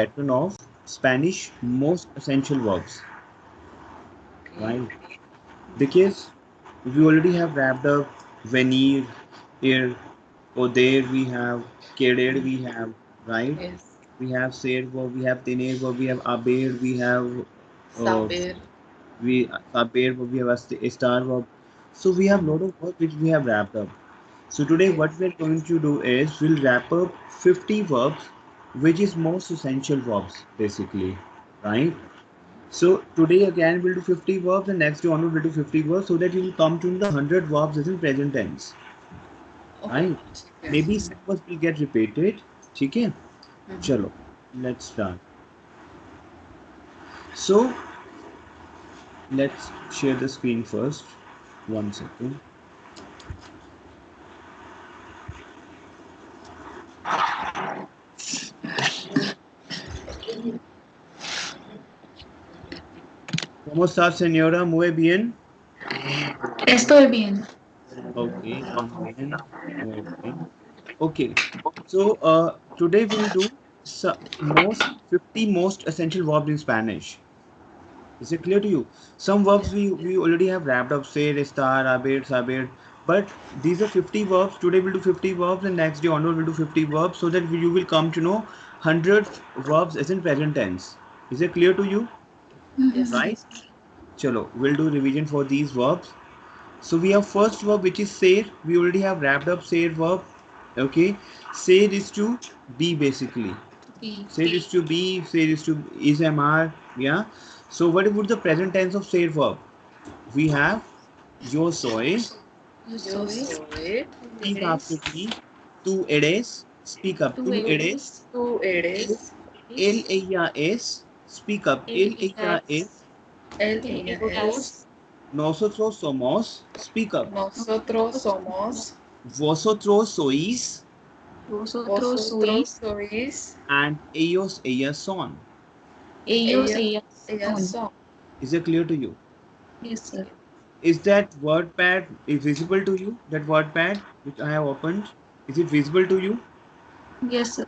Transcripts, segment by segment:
pattern of Spanish most essential verbs, right? Because we already have wrapped up venir, ir, poder we have, querer we have, right? Yes. We have ser verb, we have tener verb, we have haber, we have uh, Saber. we saber verb, we have a star verb. So we have lot of verbs which we have wrapped up. So today Yes. what we are going to do is we'll wrap up 50 verbs which is most essential verbs basically, right? So today again we'll do 50 verbs and next day onward we'll do 50 verbs so that you will come to know the 100 verbs as in present tense, Okay. right? Maybe some words will get repeated. ठीक है? चलो, let's start. So let's share the screen first. 1 second. ¿Cómo estás, señora? Muy bien. Estoy bien. Okay, muy bien. Muy bien. Okay, so today we'll do most 50 most essential verbs in Spanish. Is it clear to you? Some verbs we already have wrapped up, say, estar, haber, saber. But these are 50 verbs. Today we'll do 50 verbs and next day onward we'll do 50 verbs so that you will come to know 100 verbs as in present tense. Is it clear to you? Yes. Right? Chalo, we'll do revision for these verbs. So we have first verb which is ser. We already have wrapped up ser verb. Okay. Ser is to be basically. Ser is to be, ser is MR. Yeah. So what would the present tense of ser verb? We have yo soy, Yo soy. speak after me, tú eres, speak up, tú eres, Tú eres. ella es, speak up, ella es, Ella es. nosotros somos, speak up, Nosotros somos. vosotros sois, Vosotros Vosotros sois. sois. and ellos, ellas son. Ellas son. Is it clear to you? Yes, sir. Is that word pad is visible to you? That word pad which I have opened, is it visible to you? Yes, sir.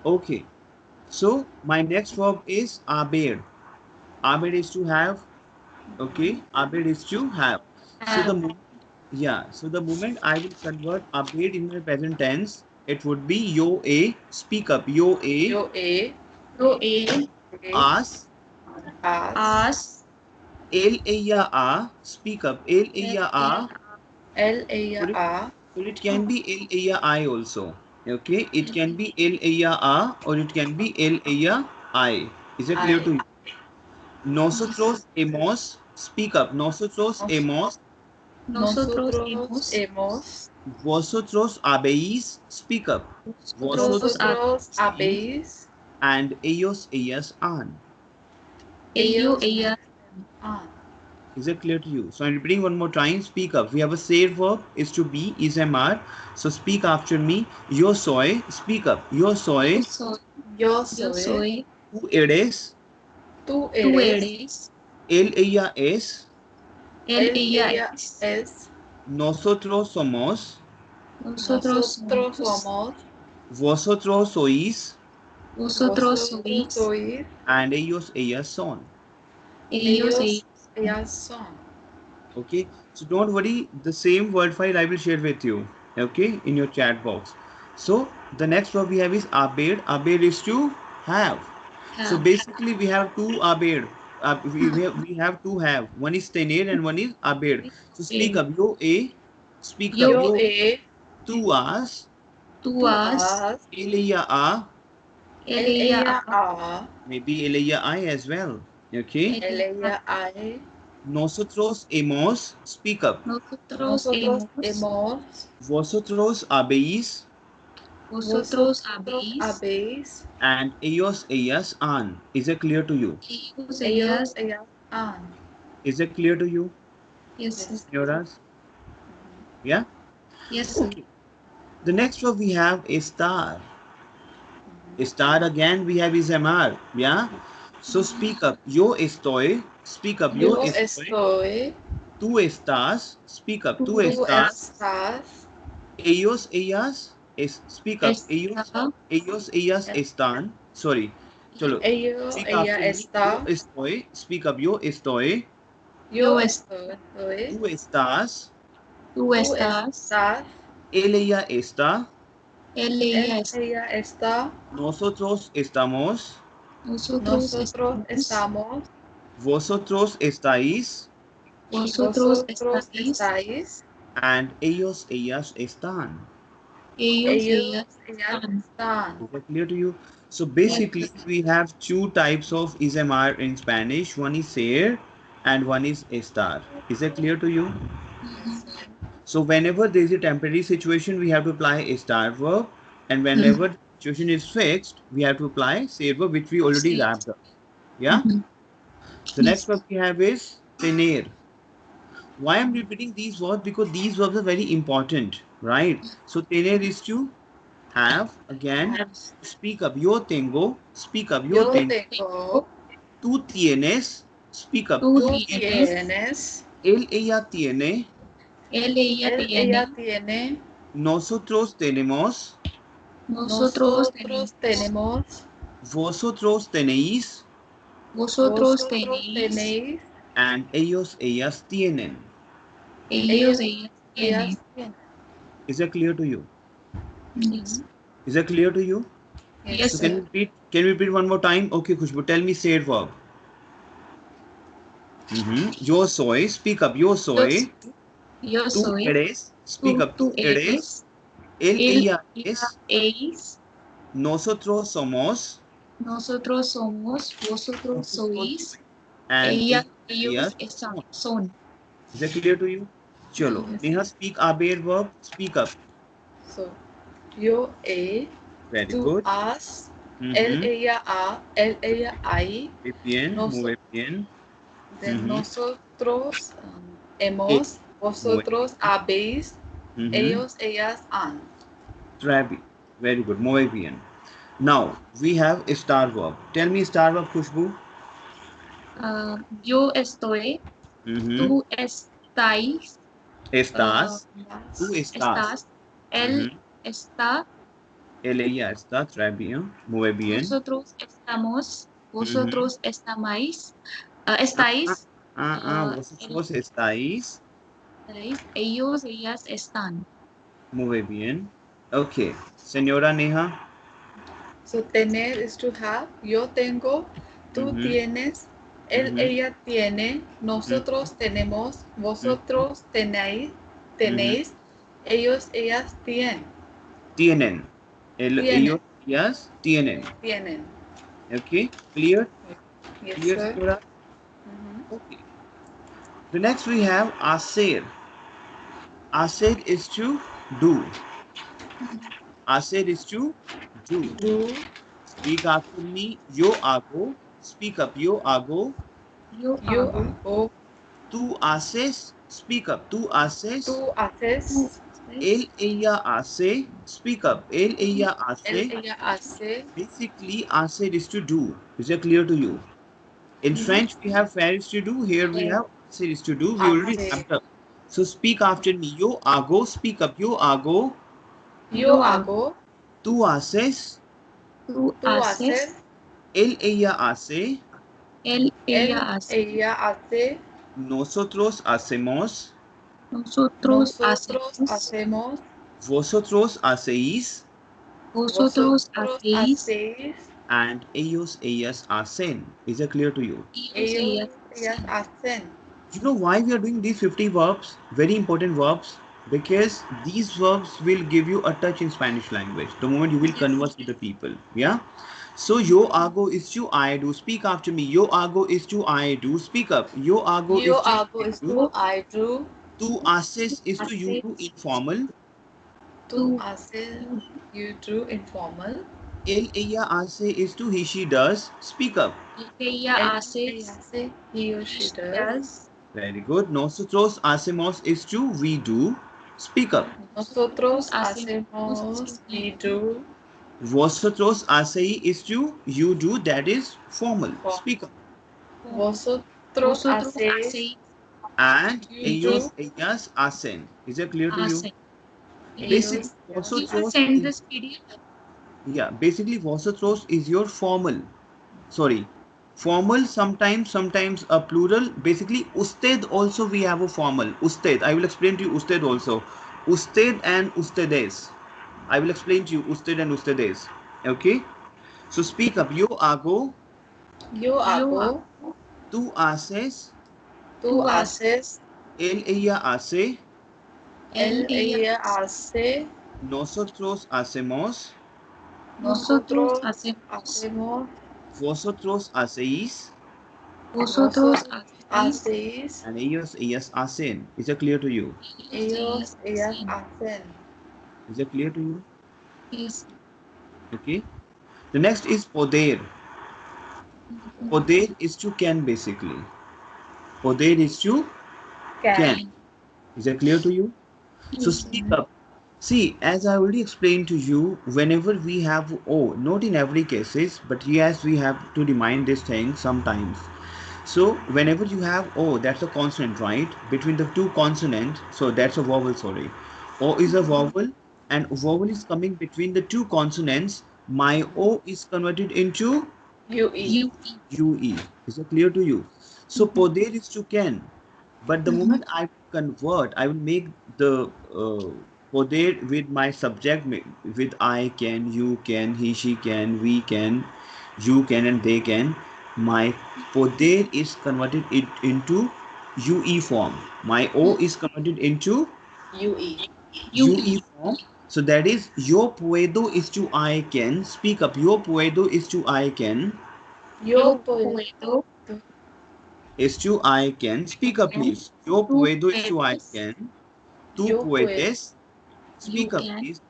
Okay. So my next verb is haber. Haber is to have. Okay. Haber is to have. So the moment, yeah. So the moment I will convert haber in my present tense, it would be yo a. Speak up. Yo a. Yo he. Yo he As. as El ella a. Speak up. El ella a. Él, ella, Or it, a. or it can be el ella I also. Okay. It can be el ella a or it can be el ella I. Is it clear to you? Nosotros hemos, speak up, nosotros Nos- hemos, nosotros Nosotros hemos. hemos. vosotros habéis, speak up, Vosotros Vosotros habéis, habéis. and ellos, ellas han. ellos, Ellos ella. han. Is it clear to you? So I'm repeating one more time, speak up. We have a say verb, is to be, is MR. So speak after me, yo soy, speak up, yo soy, Yo Yo soy. soy. tú eres, Tú Tú eres. eres. él, ella es, Él, Él, ella ella es. es. nosotros somos, Nosotros Nosotros somos. somos. vosotros sois, Vosotros Vosotros sois. sois. and ellos, ellas son. Ellos, Ellos, ellas. ellas son. Okay, so don't worry, the same word file I will share with you, okay, in your chat box. So the next word we have is abed. Abed is to have. So basically we have two abed. We have two have. One is tener and one is abed. So speak up, yo a, speak up, Yo, Yo yo he. tú has, tú Tú has. has. ella a, Él, Él, ella ella ha. ha. maybe ella I as well. Okay, Él, ella hay. nosotros hemos, speak up, Nosotros Nosotros hemos. hemos. vosotros habéis, Vosotros Vosotros habéis. habéis. and ellos, ellas han. Is it clear to you? Ellos, Ellos, ellas. ellas han. Is it clear to you, Yes, sir. señoras? Yeah? Yes, sir. Okay. The next one we have is star. Star again we have is MR. Yeah? So speak up. Yo estoy. Speak up. Yo Yo estoy. estoy. Tú estás. Speak up. Tú Tú estás. estás. Ellos, ellas. Speak up. Está. Ellos, ellas están. Sorry. Chalo. Ello, Speak ella after me. está. Yo estoy. Speak up. Yo estoy. Yo Yo estoy. Tú estás. Tú Tú estás. estás. Él, ella está. Él, Él, ella está. ella está. Nosotros estamos. Nosotros Nosotros estamos. estamos. Vosotros estáis. Vosotros Vosotros estáis. estáis. And ellos, ellas están. Ellos, Ellos, ellas ellas están. están. Is that clear to you? So basically, we have two types of ismr in Spanish. One is ser and one is estar. Is that clear to you? So whenever there is a temporary situation, we have to apply a star verb, and whenever the situation is fixed, we have to apply ser verb, which we already Ser. wrapped up. Yeah. The next verb we have is tener. Why I'm repeating these verbs? Because these verbs are very important, right? So tener is to have. Again, speak up. Yo tengo. Speak up. Yo Yo tengo. tengo. Tú tienes. Speak up. Tú Tú tienes. tienes. Él, ella tiene. Él, ella Él, tiene. ella tiene. Nosotros tenemos. Nosotros Nosotros tenemos. tenemos. Vosotros tenéis. Vosotros Vosotros tenéis. tenéis. And ellos, ellas tienen. Ellos, Ellos, ellas ellas tienen. tienen. Is that clear to you? Yes. Is that clear to you? Yes, So sir. can you repeat? Can you repeat one more time? Okay, Khushbu, tell me say verb. Yo soy. Speak up. Yo soy. Yo Tú soy. eres. Speak up. Tú Tú eres. eres. Él, Él, ella ella es. es. Nosotros somos. Nosotros somos. Vosotros sois. And Ella, ellas ellos son. son. Is that clear to you? Chalo. Yes. Neha, speak aber verb. Speak up. So, yo he. Very Tú good. has. Él, ella ha. Él, ella hay. Muy bien. Muy bien. De nosotros Eh, hemos. Vosotros habéis. Ellos, ellas han. Very good. Muy bien. Now we have a star verb. Tell me star verb, Khushbu. Yo estoy. Tú estáis. Estás. Tú estás. Estás. Él está. Él, ella está. Très bien. Muy bien. Nosotros estamos. Vosotros estáis. Estáis. Vosotros estáis. Ellos, ellas están. Muy bien. Okay. Señora Neha. So, tener is to have. Yo tengo. Tú tienes. Él, ella tiene. Nosotros tenemos. Vosotros tenéis. Tenéis. Ellos, ellas tienen. Tienen. Tienen. Ellos, ellas tienen. Tienen. Okay. Clear? Yes, Clear, sir. señora? Okay. The next we have hacer. Hacer is to do. Hacer is to do. Do. Speak after me. Yo hago. Speak up. Yo hago. Yo Yo hago. hago. Tú haces. Speak up. Tú haces. Tú haces. Él, ella hace. Speak up. Él, ella Él, hace. ella hace. Basically, hacer is to do. Is that clear to you? In French, we have faire is to do. Here we have hacer is to do. We already Hacer. wrapped up. So speak after me. Yo hago. Speak up. Yo hago. Yo hago. Tú haces. Tú Tú haces. haces. Él, ella hace. Él, Él, ella hace. ella hace. Nosotros hacemos. Nosotros Nosotros hacemos. hacemos. Vosotros hacéis. Vosotros hacéis. hacéis. And ellos, ellas hacen. Is that clear to you? Ellos, ellas hacen. You know why we are doing these 50 verbs? Very important verbs. Because these verbs will give you a touch in Spanish language the moment you will converse with the people. Yeah. So yo hago is to I do. Speak after me. Yo hago is to I do. Speak up. Yo hago Yo is to hago I is do. to I do. Tú haces is to you do informal. Tú haces. You do informal. Él, ella hace is to he, she does. Speak up. Ella Él, hace. ella hace. He or she does. Very good. Nosotros hacemos is to we do. Speak up. Nosotros Hacemos. hacemos. We do. Vosotros hacéis is to you do. That is formal. Speak up. Vosotros Vosotros hacéis. hacéis. And You ellos, do. ellas hacen. Is that clear to you? Hacen. Basically, Ellos, vosotros Send is, this PDF. yeah, basically vosotros is your formal. sorry, formal sometimes a plural. Basically, usted also we have a formal. Usted. I will explain to you usted also. Usted and ustedes. I will explain to you usted and ustedes. Okay. So speak up. Yo hago, Yo Yo hago, tú haces, tú tú haces, ella hace, ella hace, nosotros hacemos, nosotros nosotros hacemos, hacemos, vosotros hacéis, vosotros vosotros hacéis, hacéis, and ellas hacen. Is it clear to you? ellas hacen. hacen. Is it clear to you? Yes. Okay. The next is poder. Poder is to can basically. Poder is to can. Is that clear to you? So Yes. speak up. See, as I already explained to you, whenever we have O, not in every cases, but yes, we have to remind this thing sometimes. So whenever you have O, that's a consonant, right? Between the two consonants, so that's a vowel, sorry. O is a vowel, and vowel is coming between the two consonants. My O is converted into You eat. You. UE. Is it clear to you? So poder is to can. But the moment I convert, I will make the poder with my subject with I can, you can, he, she can, we can, you can, and they can. My poder is converted into UE form. My O is converted into You eat. UE form. So that is yo puedo is to I can. Speak up. Yo puedo is to I can. Yo Yo puedo. puedo, Is to I can. Speak up, please. Yo tú puedo is to I puedes, can. Tú Yo puedo. puedes. you Speak up, can, please.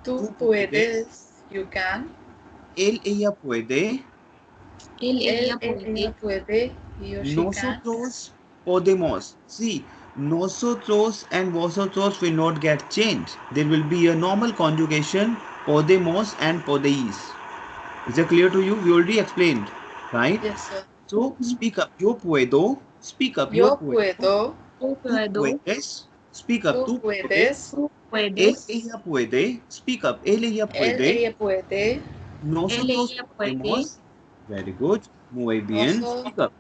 Tú Tú puedes. puedes. You can. Ella puede. ella Ella puede, puede. He or she can. Nosotros podemos. See, nosotros and vosotros will not get changed. There will be a normal conjugation, podemos and podeis. Is it clear to you? We already explained, right? Yes, sir. So, speak up. Yo puedo. Speak up. Yo Yo puedo. puedo. tú Tú puedo, puedes. Speak up. Tú Tú puedes. puedes. tú Él, puedes, ella puede. Speak up. Él, ella puede. Ella puede. Nosotros ella puede, podemos. Very good. Muy bien. Noso- Speak up.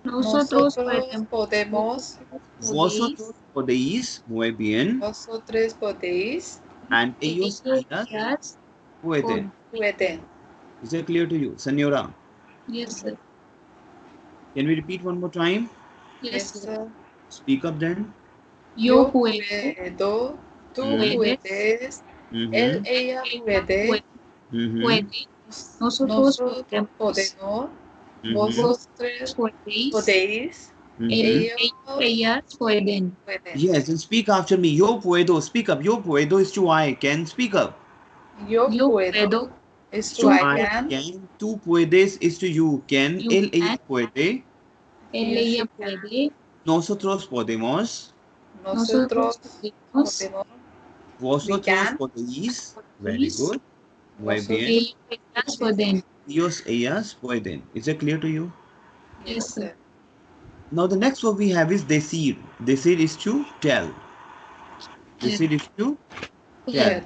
nosotros nosotros podemos, podemos. Vosotros podéis. Muy bien. Vosotros podéis. And ellos, ellas ellas pueden. Pueden. Is that clear to you? Senora, yes, sir. can we repeat one more time? Yes, Yes, sir. sir. Speak up then. Yo Yo puedo, puedo. Tú Mhm. puedes. Mhm. Ella ella puede. Mhm. puede, nosotros Nosotros podemos, podemos. Mhm. Vosotros podéis, podéis. Mhm. Ellos ellas pueden, pueden. Yes, and speak after me. Yo puedo. Speak up. Yo puedo is to I can. Speak up. Yo yo puedo. puedo, Is To to I I can. can. Tú puedes is to you can. you Él, ella can, puede. He or she ella can. puede, Nosotros podemos. nosotros Nosotros podemos, podemos. Vosotros can. podéis. Very podéis, good. Muy Vosotros bien. ellas pueden, Ellos, ellas pueden. Is it clear to you? Yes, sir. Now the next word we have is decir. Decir is to tell. Decir is to tell. Tell.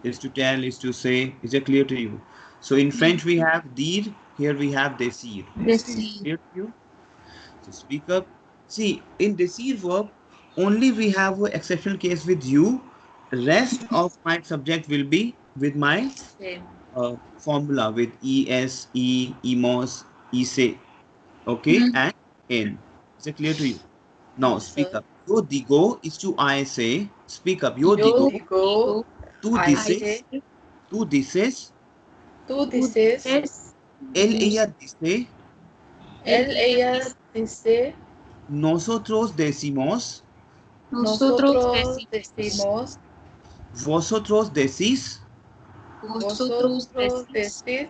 Is to tell, is to say. Is it clear to you? So in French we have dire, here we have decir. decir, Clear to you? So speak up. See, in decir verb, only we have an exceptional case with you. Rest of my subject will be with my Same. formula with es, emos, ise, okay, and en. Is it clear to you? Now Yes, speak sir. up. Yo digo is to I say. Speak up. Yo Yo digo. digo. Tú I dices. say. Tú dices. Tú dices. Él, ella dice. Ella dice. Nosotros decimos. nosotros Nosotros decimos, decimos. Vosotros decís. vosotros Vosotros decís, decís.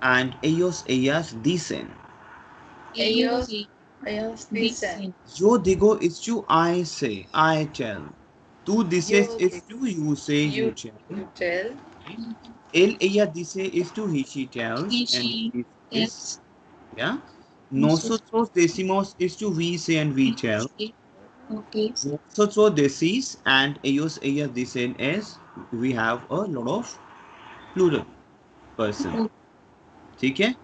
And ellos, ellas dicen. ellos Ellos dicen. dicen, Yo digo is to I say. I tell. Tú dices Yo is digo. to you say, you You tell. tell. Él, ella dice is to he, she tells. he, And she it is, tells, yeah. nosotros Nosotros decimos is to we say and we tell. decimos, okay, Vosotros decís and ellos, ellas dicen is we have a lot of plural person. ठीक है?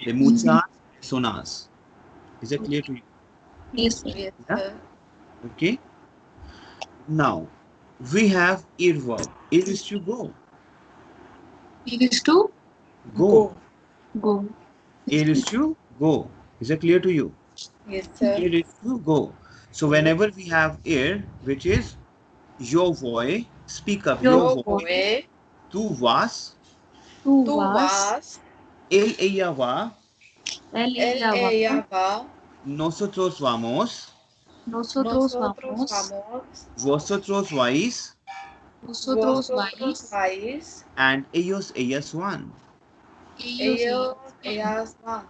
de muchas personas. Is it clear to you? Yes, sir. Yes, Yeah. sir. Okay. Now we have ir verb. Ir is to go. It is to Go. go. Ir is to go. Is it clear to you? Yes, sir. Ir is to go. So whenever we have ir, which is yo voy, speak up. Yo Yo voy. voy, Tu vas. Tu tú vas. vas, Ella va. ella va, Nosotros vamos. Nosotros nosotros vamos. vamos, Vosotros vais. Vosotros vosotros vais. vais, And ellos, ellas van. ellos, ellas van.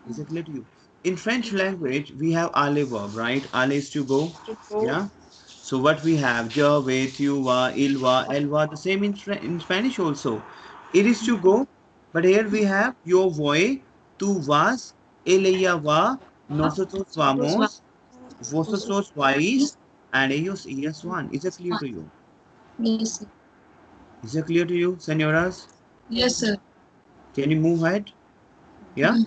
Is it clear to you? In French language, we have aller verb, right? Aller is to go. To go, Yeah. So what we have, je vais, tu vas, il va, elle va, the same in Spanish also. It is to go, but here we have yo voy, tu vas, él, ella va, nosotros vamos, vosotros vais, and ellos, ellas van. Is it clear to you? Yes, sir. Is it clear to you, senoras? Yes, sir. Can you move ahead? Yeah.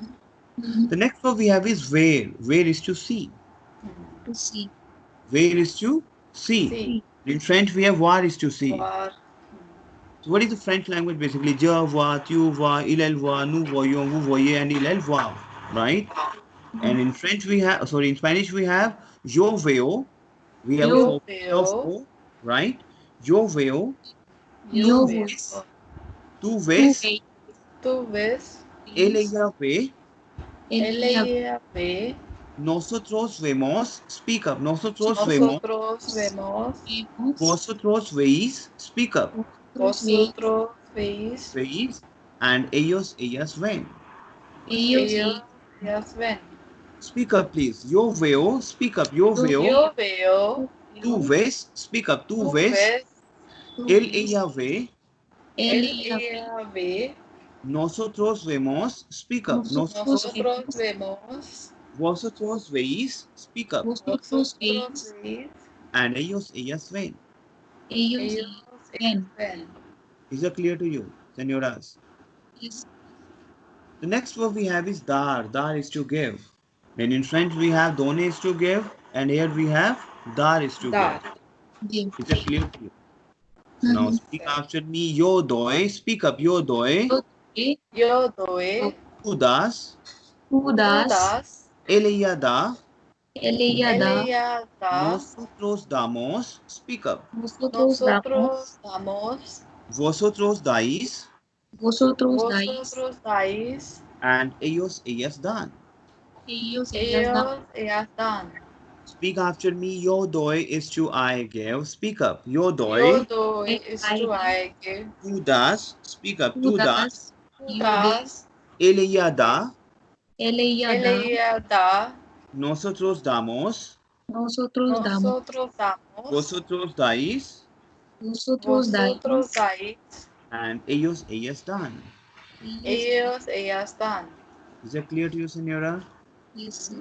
Mhm. The next one we have is where. Where is to see. To see. Where is to see. see, In French, we have voir is to see. voir, So what is the French language basically? Je vois, tu vois, il, elle voit, nous voyons, vous voyez, and il, elle voit, right? And in French we have, sorry, in Spanish we have yo veo. We have Yo veo, right? Yo veo, yo Yo veo, tu Tu ves, ves. tú ves, él, ella ve, ella ve, nosotros vemos, speak up, nosotros vemos, nosotros vemos, Vemos. vosotros veis, speak up, vosotros veis, veis, and ellos, ellas ven. Ellos. ellos, ellas ven. Speak up, please. Yo veo, speak up, yo veo, Yo veo, tú ves, speak up, tú tú ves, ves, él, ella ve, ella ve, nosotros vemos, speak up, nosotros vemos, vosotros veis, speak up, Vosotros vosotros veis. veis, and ellos, ellas ven. Ellos. ellos, ven. ellas ven. Is that clear to you, senoras? Yes. The next word we have is dar. Dar is to give. Then in French we have donner is to give, and here we have dar is to Dar. give. Give. Is that clear to you? So now speak after me. Yo doy. Speak up. Yo doy. Yo doy, Tu das. Tu tú das. das, Ella da. Ella da. ella da, Nosotros damos. Speak up. Vosotros damos. nosotros damos, Vosotros dais. Vosotros dais. vosotros dais, And ellos, ellas dan. Ellos. Ellas dan. ellos, ellas dan. Speak after me. Yo doy is to I give. Speak up. Yo Yo doy. doy is to I give. Tu das. Speak up. Tu Tu das. das. Tú das, Ella da. Ella da. ella da, Nosotros damos. Nosotros damos. nosotros damos, Vosotros dais. Vosotros dais. vosotros dais, And ellos, ellas dan. ellos, ellas dan. Is that clear to you, senora? Yes.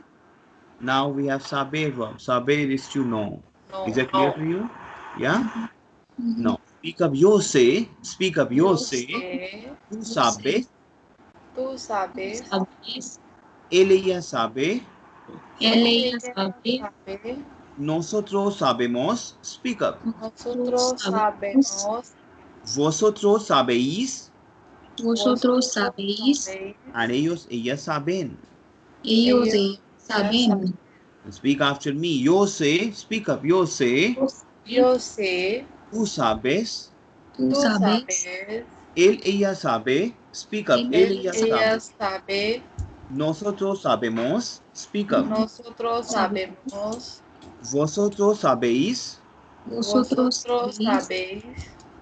Now we have saber verb. Saber is to know. No, Is that clear to you? Yeah? Mhm. No. Speak up, yo sé. Speak up, yo yo sé. sé, Tú sabes. tú sabes, Sabes. Él, ella sabe. Ella sabe. sabe, Nosotros sabemos. Speak up. nosotros sabemos, Vosotros sabéis. Vosotros sabéis. And ellos, ellas saben. Ellos. Ellos Saben. Speak after me. Yo sé. Speak up, yo sé. yo sé, Tú sabes. Tú tú sabes. sabes, Él, ella sabe. Speak up. Él, ella sabe. ella sabe, Nosotros sabemos. Speak up. nosotros sabemos, Vosotros sabéis. Vosotros vosotros sabéis. sabéis,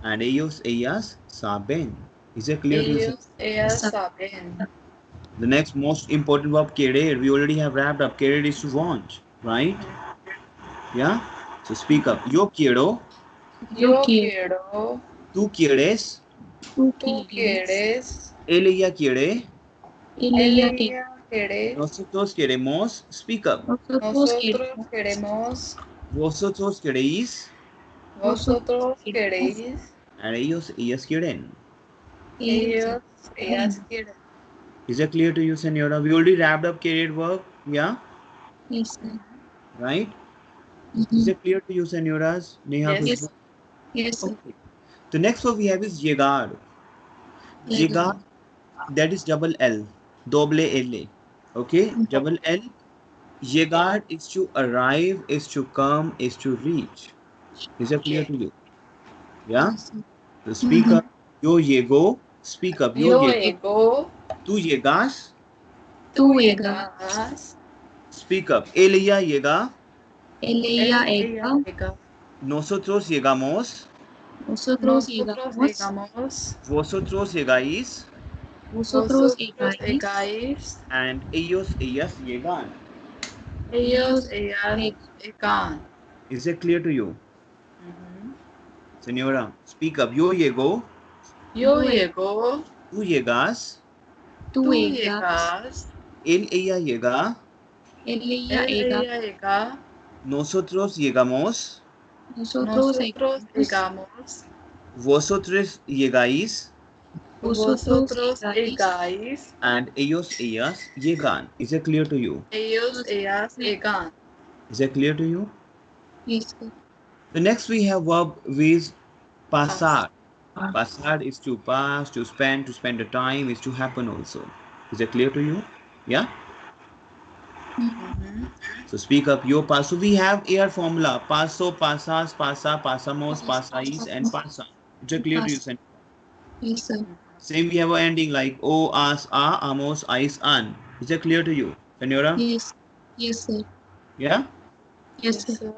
And ellos, ellas saben. Is it clear to you? ellos, ellas saben. The next most important verb, querer. We already have wrapped up. Querer is to want, right? Yeah? So speak up. Yo quiero. Yo quiero. quiero, Tú quieres. Tú tú quieres, Él, ella quiere. Ella quiere. ella quiere, Nosotros queremos. Speak up. Nosotros nosotros queremos. queremos, Vosotros queréis. vosotros queréis, And ellos, ellas quieren. ellos, ellas quieren. Is that clear to you, Senora? We already wrapped up career work. Yeah, Yes, sir. right? Is Mm-hmm. it clear to you, Senoras? Neha, Yes. Yes. Khushbu? Yes, sir. Okay. The next one we have is Yegad. Yegad, that is double L. Double L. Okay, double L. Yegad is to arrive, is to come, is to reach. Is that clear Okay. to you? Yeah? Yes, sir. So speak up. Yo yego. Speak up. Yo Yo yego. ego, Tu yegas. tú Tú llegas, Speak up. Ella llega. ella ella llega. llega, Nosotros llegamos. Nosotros nosotros llegamos. llegamos, Vosotros llegáis. Vosotros vosotros llegáis. llegáis, And ellos, ellas llegan. ellos, Ellos ellas llegan. Is it clear to you? Ujú. Señora, speak up. Yo llego. Yo Yo llego, Tú llegas. Tú tú llegas. llegas, Ella llega. Ella llega. ella llega, Nosotros llegamos. Nosotros nosotros llegamos. llegamos, Vosotros llegáis. Vosotros vosotros llegáis. llegáis, And ellos, ellas llegan. Is it clear to you? ellos, ellas llegan. Is it clear to you? Yes, sir. The next we have verb with pasar. Pasar is to pass, to spend the time, is to happen also. Is it clear to you? Yeah? Ujú. So speak up. Yo paso. We have air formula. Paso, pasas, pasa, pasamos, pasais, and pasa. Is it clear to you, Sen? Yes, sir. Same we have an ending like o, as, a, amos, ais, an. Is that clear to you, Senora? Yes. Yes, sir. Yeah? Yes, Yes, sir. sir.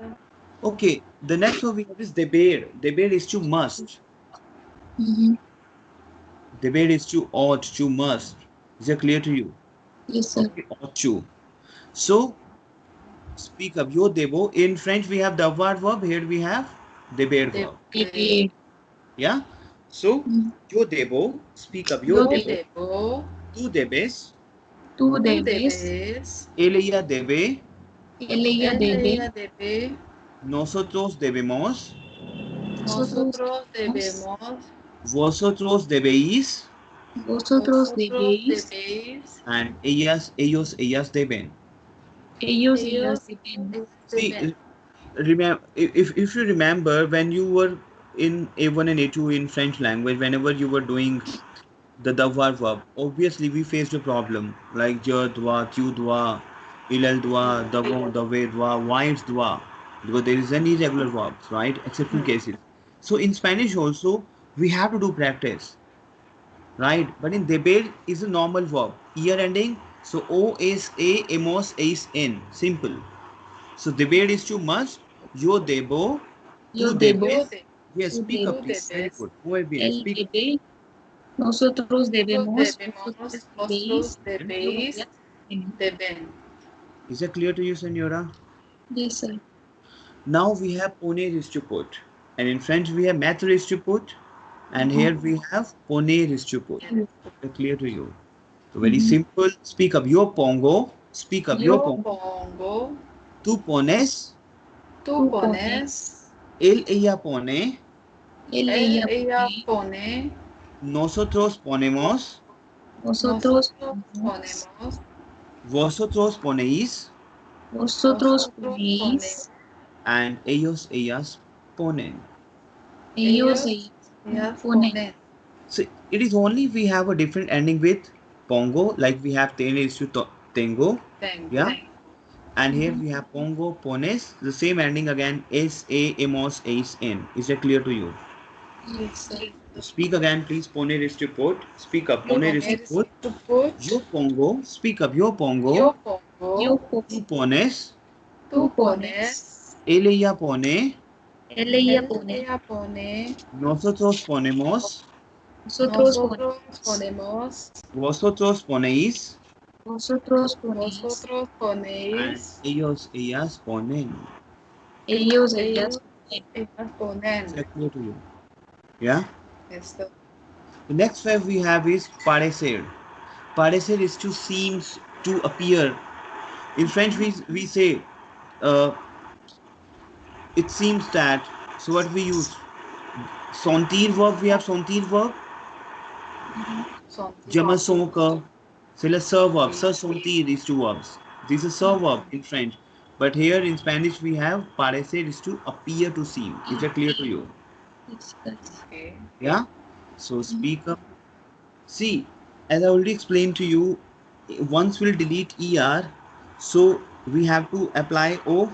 Okay. The next one we have is deber. Deber is to must. Mm-hmm. Deber is to ought, to must. Is that clear to you? Yes, sir. Okay, ought to. So speak up. Yo debo. In French we have devoir verb. Here we have deber verb. Debe. Yeah? So Mm. yo debo. Speak up. Yo Yo Yo debo. debo, Tú debes. Tú tú debes. debes, Ella debe. Ella debe. ella debe, Nosotros debemos. nosotros debemos, Vosotros debéis. Vosotros vosotros debéis. debéis, And ellas, ellos, ellas deben. Ellos, ellos ellas deben. See, deben. remember if you remember when you were in A1 and A2 in French language, whenever you were doing the devoir verb, obviously we faced a problem like je dois, tu dois, il doit, devant, devait doit, wives doit, because there is any irregular verbs, right? Except few cases. So in Spanish also we have to do practice, right? But in deber is a normal verb, year ending. So o is a, emos is in, simple. So deber is to must, yo debo, Yo tú debo. Yo debes. debo, Yes, Tú speak up, tú please. Very debes, good. Muy bien. Él Speak. debe. Nosotros debemos. debemos, Vosotros vosotros debéis. debéis, Ellos deben. Is that clear to you, Senora? Yes, sir. Now we have poner is to put, and in French we have mettre is to put, and here we have poner is to put. Is that clear to you? So very simple. Speak up. Yo pongo. Speak up. Yo Yo pongo. pongo, Tú pones. tú pones, Él, ella pone. Él, él, ella ella pone. pone, Nosotros ponemos. Nosotros nosotros ponemos. ponemos, Vosotros ponéis. Vosotros nosotros ponéis. And ellos, ellas ponen. Ellos, ellas ellas ponen. ponen. So it is only we have a different ending with pongo, like we have ten is to tengo, Tengo. yeah. And here we have pongo, pones, the same ending again, es, a, emos, es, in. Is that clear to you? Yes, sir. Speak again, please. Poner is to put. Speak up. Poner is to Poner is put. to put. Yo pongo. Speak up. Yo pongo. Yo pongo. Yo Tú pones. Tú pones. Él, ella pone. Él, ella Él, pone. ella pone. Nosotros ponemos. Nosotros Nosotros ponemos. ponemos. Vosotros ponéis. Vosotros ponéis. Vosotros And ponéis. ellos, ellas ponen. Ellos, ellas Ellos, ponen. ellas ponen. Is that clear to you? Yeah. Esto. The next verb we have is parecer. Parecer is to seem, to appear. In French, we say, it seems that. So what we use? Sentir verb, we have sentir verb. Son. Je me sens que. So let's ser verb. Ser sonti, these two verbs. This is ser verb in French. But here in Spanish we have parecer is to appear to seem. Is that clear to you? Yes, yes. Okay. Yeah? So speak up. See, as I already explained to you, once we'll delete ER, so we have to apply O.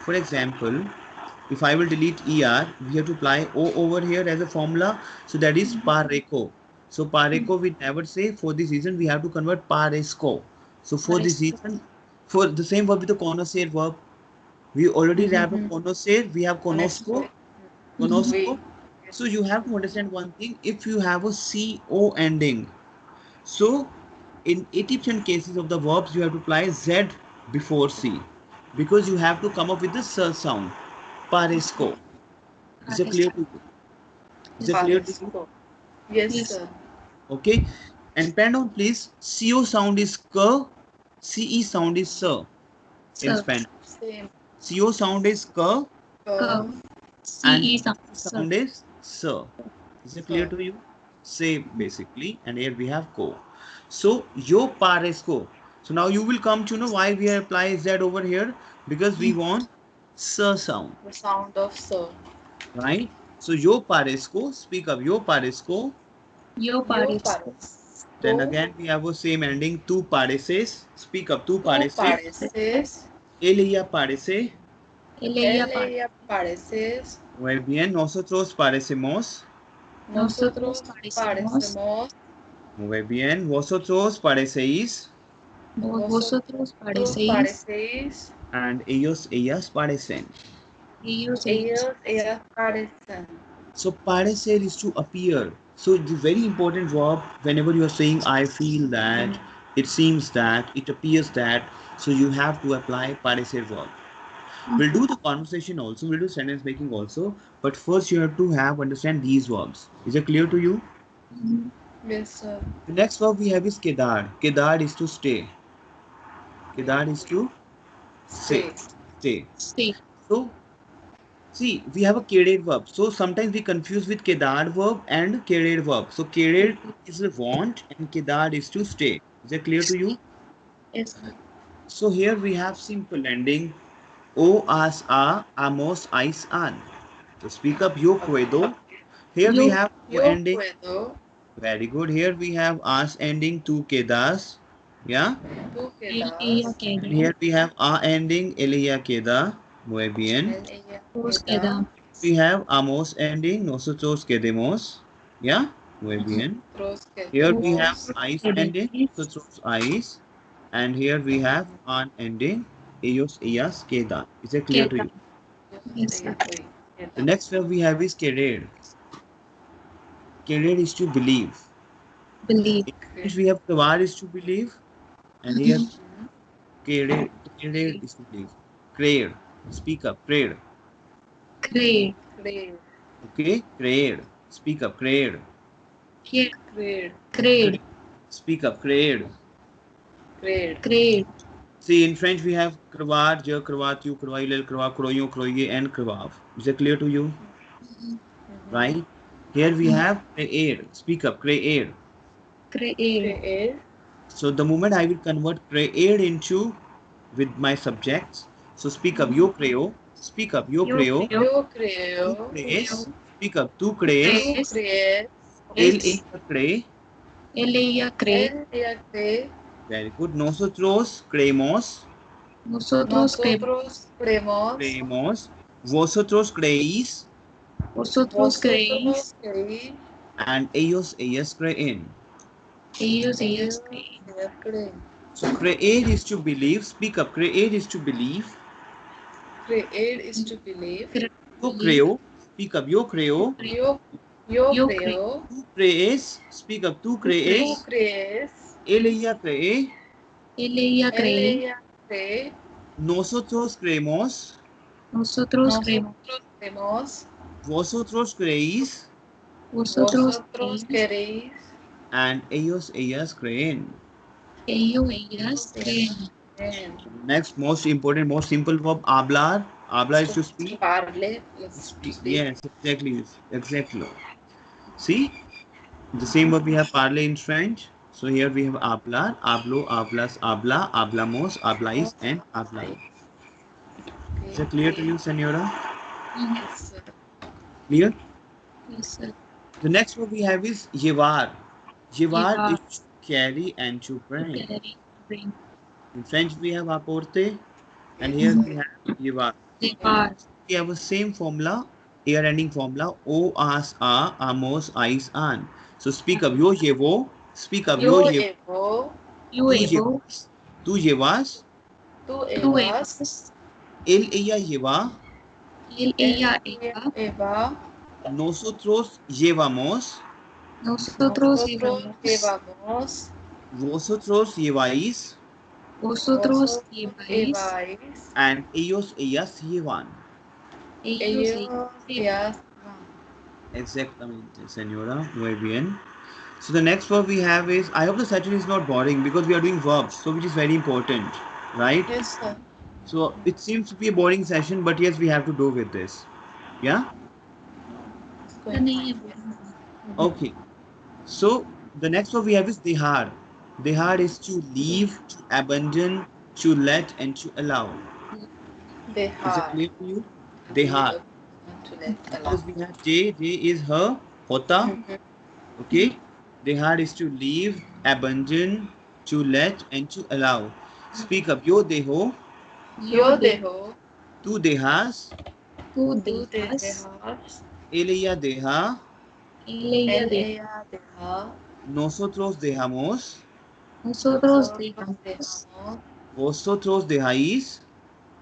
For example, if I will delete ER, we have to apply O over here as a formula. So that is pareco. So pareco we never say. For this reason, we have to convert paresco. So for this Paresco. reason, for the same verb with the conocer verb, we already have a Mhm. conocer, we have conosco, conosco. We. So you have to understand one thing. If you have a CO ending, so in 80% cases of the verbs, you have to apply Z before C because you have to come up with the S sound. Paresco. Is it clear Paresco. to you? Is it clear to you? Paresco. Yes, Yes. sir. Okay. And pen down, please. CO sound is K, CE sound is Sir in Sir. Spanish. Same. CO sound is K Curve. and CE sound. CE Sir. sound is Sir. Is it clear Sir. to you? Same basically. And here we have Co. So yo paresco. So now you will come to know why we apply Z over here because we want Sir sound, The sound of sir. right? So yo paresco. Speak up. Yo paresco. Yo Yo Paresco. Then paresco. again we have a same ending. Tu pareces. Speak up. Tu Tú pareces. pareces. Ella parece. Ella Ella pareces. Muy bien. Nosotros parecemos. Nosotros Nosotros parecemos. parecemos. Muy bien. Vosotros parecéis. Vosotros Vosotros parecéis. parecéis. And ellos, ellas parecen. Ellos. Ellas parecen. So parecer is to appear. So the very important verb whenever you are saying I feel that, it seems that, it appears that. So you have to apply parecer verb. We'll do the conversation also, we'll do sentence making also, but first you have to have understand these verbs. Is it clear to you? Yes, sir. The next verb we have is kedar. Kedar is to stay. Kedar is to Stay. stay. Stay. So see, we have a kedar verb. So sometimes we confuse with kedar verb and kedar verb. So kedar is a want and kedar is to stay. Is that clear to you? Yes. So here we have simple ending. O as a, amos, ais an. So speak up yo puedo. Here we Yo. have O Yo ending. puedo. Very good. Here we have as ending tu quedas. Yeah. Tú Ella quedas. And queda. here we have a ending ella queda. Muy bien. Ella Vos queda. queda. We have amos ending nosotros quedemos. Yeah. Muy bien. Nosotros Here we have quedemos. ice Quedemos. ending nosotros ice. And here we have an ending ellos ellas quedan. Is it clear to Queda. you? Yes. Ellas The quedan. next verb we have is querer. Querer is to believe. Believe. In English we have creer is to believe. And here querer is to believe. Creer. Speak up. Creer. Creer. Creer. Okay? Creer. Speak up. Creer. Creer. Creer. Speak up. Creer. Creer. Creer. See, in French we have crevar, je, crevatiu, crevailel, creva, croyo, croye, and crevav. Is that clear to you? Right? Here we have creer. Speak up. Creer. Creer. Creer. So the moment I will convert creer into with my subjects. So speak up. Yo creo. Speak up. Yo creo. Yo Tú creo. crees. Speak up. Tú crees. Tú crees. Él, ella cree. Ella cree. Ella cree. Very good. Nosotros creemos. Nosotros creemos. Nosotros creemos. Creemos. Vosotros creéis. Vosotros creéis. creéis. And ellos, ellas creen. Ellos. Ellas Creen. creen. So creer is to believe. Speak up. Creer is to believe. Creer is to believe. Yo creo. Speak up. Yo creo. Yo Yo creo. Tú crees. Speak up. Tú Tú crees. crees. Él, ella cree. Ella cree. Ella cree. Nosotros creemos. Nosotros creemos. Nosotros creemos. Vosotros creéis. Vosotros Vosotros creéis. queréis. And ellos, ellas creen. Ellas creen. Amen. Next, most important, most simple verb, hablar. Hablar is to speak. Parle. Speak. Yes, exactly. Exactly. See? The same verb we have parler in French. So here we have hablar, hablo, hablas, habla, hablamos, habláis, and hablan. Is it clear to you, Senora? Yes, sir. Clear? Yes, sir. The next one we have is llevar. Llevar Llevar. is to carry and to bring. Carry, bring. In French we have apporter, and Yes, here sir. we have llevar. Llevar. We have the same formula, year ending formula, o, as, a, amos, ais, an. So speak up, yo llevo, speak up, yo Yo llevo, llevo, Yo tú llevo. llevas, tú llevas, tú Tú llevas, llevas. él, ella lleva, Él, ella, ella. Eva, nosotros llevamos, Nosotros nosotros llevamos. llevamos, vosotros lleváis, Vosotros vosotros lleváis. lleváis, and ellos, ellas llevan. Ellos ellos llevan. llevan. Exactamente, señora. Muy bien. So the next verb we have is, I hope the session is not boring because we are doing verbs, so which is very important, right? Yes, sir. So it seems to be a boring session, but yes, we have to do with this. Yeah? It's going नहीं है fine. Okay. So the next one we have is dehar. Dehar is to leave, to abandon, to let, and to allow. They Is it have clear to you? Dehar. to let allow. Because we have J is her, hota. Okay. Dehar is to leave, abandon, to let, and to allow. Speak up. Yo deho, Yo dejo, tu dehas, Tú tú dejas. dejas, ella deja, Él, ella él, deja. ella deja, nosotros dejamos, Nosotros nosotros dejamos. dejamos, vosotros dejáis,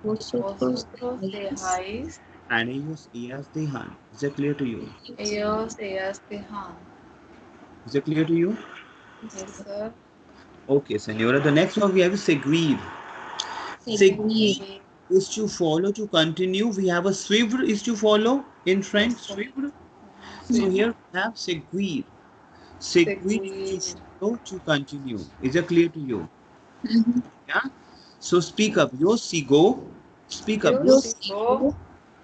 Vosotros vosotros dejáis. dejáis, and ellos, ellas dejan. Is that clear to you? ellos, ellas dejan. Is that clear to you? Yes, sir. Okay, senora. The next one we have is seguir. Seguir is to follow, to continue. We have a suivre is to follow in French. Yes, sir. Suivre. So here we have seguir. Seguir is to follow, to continue. Is that clear to you? Mhm. Yeah. So speak up. Yo sigo. Speak up. Yo Yo sigo,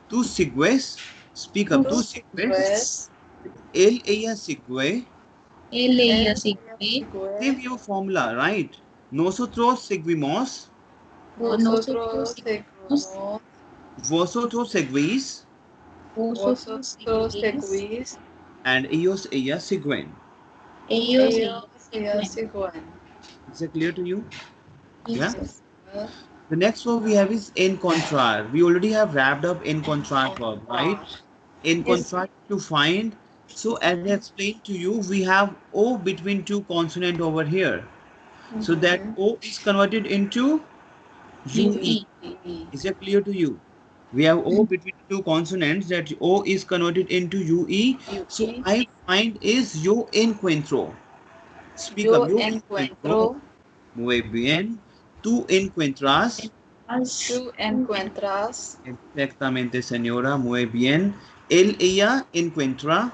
tú sigues. Speak up. tú Tú sigues. sigues, Él, ella sigue. Él, ella él, sigue. ella Same sigue, your formula, right? Nosotros seguimos. nosotros seguimos. seguimos, Vosotros seguís. Vosotros vosotros seguís. seguís, And ellos, ellas siguen. Ellos, ellos, ellas siguen. siguen. Is that clear to you? Yeah. Yes, sir. The next one we have is encontrar. We already have wrapped up encontrar verb, right? Encontrar to find. So as I explained to you, we have O between two consonant over here. So that O is converted into UE. Is that clear to you? We have O between two consonants, that O is converted into UE. So I find is yo encuentro. Speak Yo up. Yo encuentro, muy bien. Tú encuentras. tú encuentras, Exactamente, señora. Muy bien. Él, ella encuentra.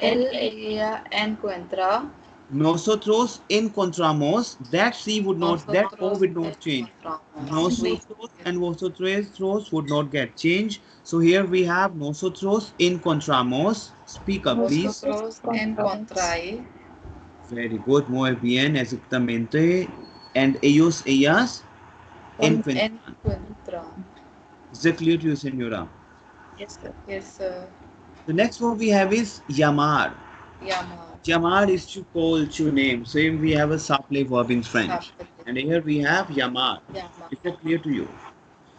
él, ella encuentra, Nosotros encontramos. That C would not, that O nosotros would not change. encontramos. Nosotros and vosotros would not get changed. So here we have nosotros encontramos. Speak up, please. Vosotros encontráis, Very good. Muy bien. Exactamente. And ellos, ellas encuentran. encuentran. Is that clear to you, señora? Yes, sir. Yes, sir. The next one we have is llamar. Llamar. Llamar is to call, to name. Same we have a supple verb in French. And here we have llamar. Llamar. Is that clear to you?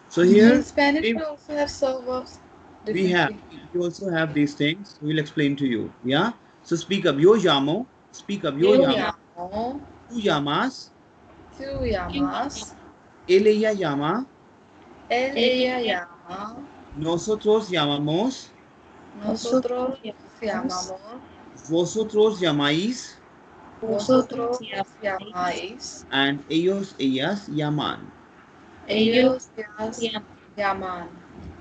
So here In Spanish, we also have subverbs. we have, we also have these things. We'll explain to you. Yeah. So speak up. Yo llamo. Speak up. Yo Yo llamo. llamo, Tú llamas. tú llamas, Él, ella llama. él, ella llama, Nosotros llamamos. nosotros llamamos, Vosotros llamáis. vosotros llamáis, And ellos, ellas llaman. ellos llaman.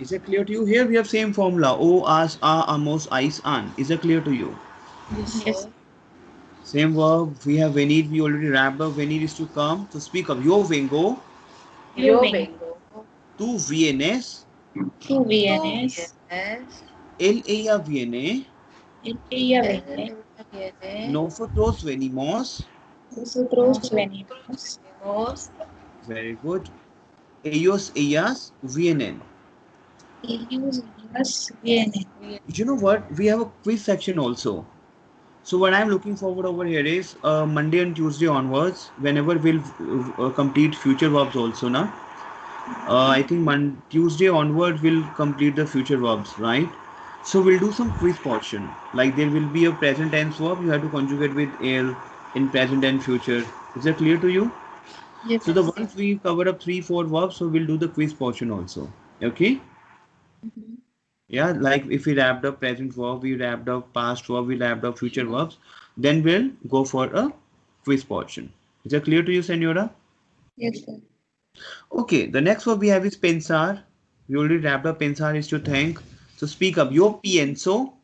Is it clear to you? Here we have same formula. O, as, a, amos, ais, an. Is it clear to you? Yes. sir. Same verb. We have venir. We already wrapped up. Venir is to come. So speak up. Yo vengo. Yo vengo, Tú vienes. Tú vienes. vienes, Él, ella viene. Él, ella él, viene. ella viene, Nosotros venimos. Nosotros venimos. Tenemos. Very good. Ellos, ellas vienen. Ellos, ellas vienen. You know what? We have a quiz section also. So what I'm looking forward over here is Monday and Tuesday onwards, whenever we'll complete future verbs also, na? I think Tuesday onward we'll complete the future verbs, right? So we'll do some quiz portion. Like there will be a present tense verb, you have to conjugate with "el" in present and future. Is that clear to you? Yes, So the once we cover up 3-4 verbs, so we'll do the quiz portion also. Okay? Mhm. Yeah, like if we wrapped up present verb, we wrapped up past verb, we wrapped up future verbs, then we'll go for a quiz portion. Is that clear to you, Senora? Yes, sir. Okay, the next verb we have is pensar. We already wrapped up pensar is to think. So speak up. Yo pienso.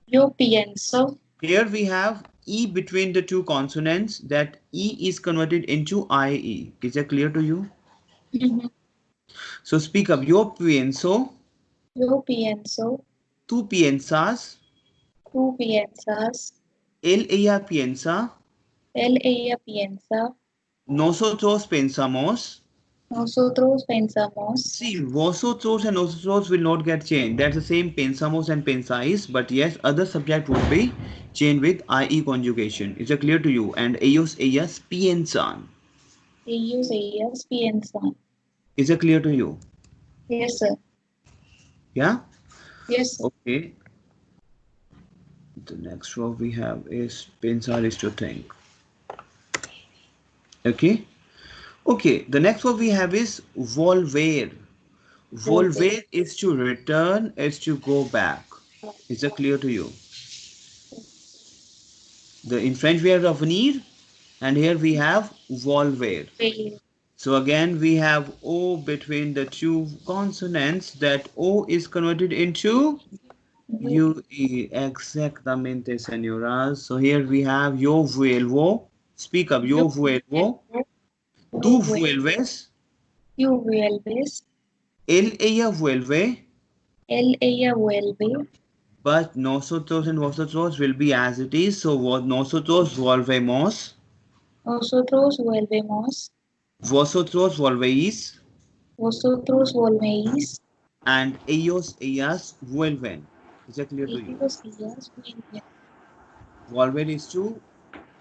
Yo pienso. Here we have E between the two consonants. That E is converted into IE. Is that clear to you? Mhm. So speak up. Yo pienso. Yo pienso. Tú piensas. Tú piensas. Ella piensa. Él, ella piensa. Nosotros pensamos. Nosotros pensamos. See, vosotros and nosotros will not get changed. That's the same pensamos and pensáis, but yes, other subject would be changed with IE conjugation. Is it clear to you? And ellos, ellas piensan. Ellos, ellas piensan. Is it clear to you? Yes, sir. Yeah? Yes. Okay. The next verb we have is pensar is to think. Okay? Okay, the next verb we have is volver. Volver is to return, is to go back. Is that clear to you? In French we have revenir, and here we have volver. Fail. So again we have O between the two consonants. That O is converted into UE. Exactamente, señoras. So here we have yo vuelvo. Speak up. Yo vuelvo. Tú vuelves. You vuelves. Ella vuelve. Él, ella vuelve. But nosotros and vosotros will be as it is. So what nosotros volvemos. Nosotros volvemos. Vosotros volvéis. Vosotros volvéis. And ellos, ellas vuelven. Is that clear to you? Ellos, ellas vuelven. Volver is to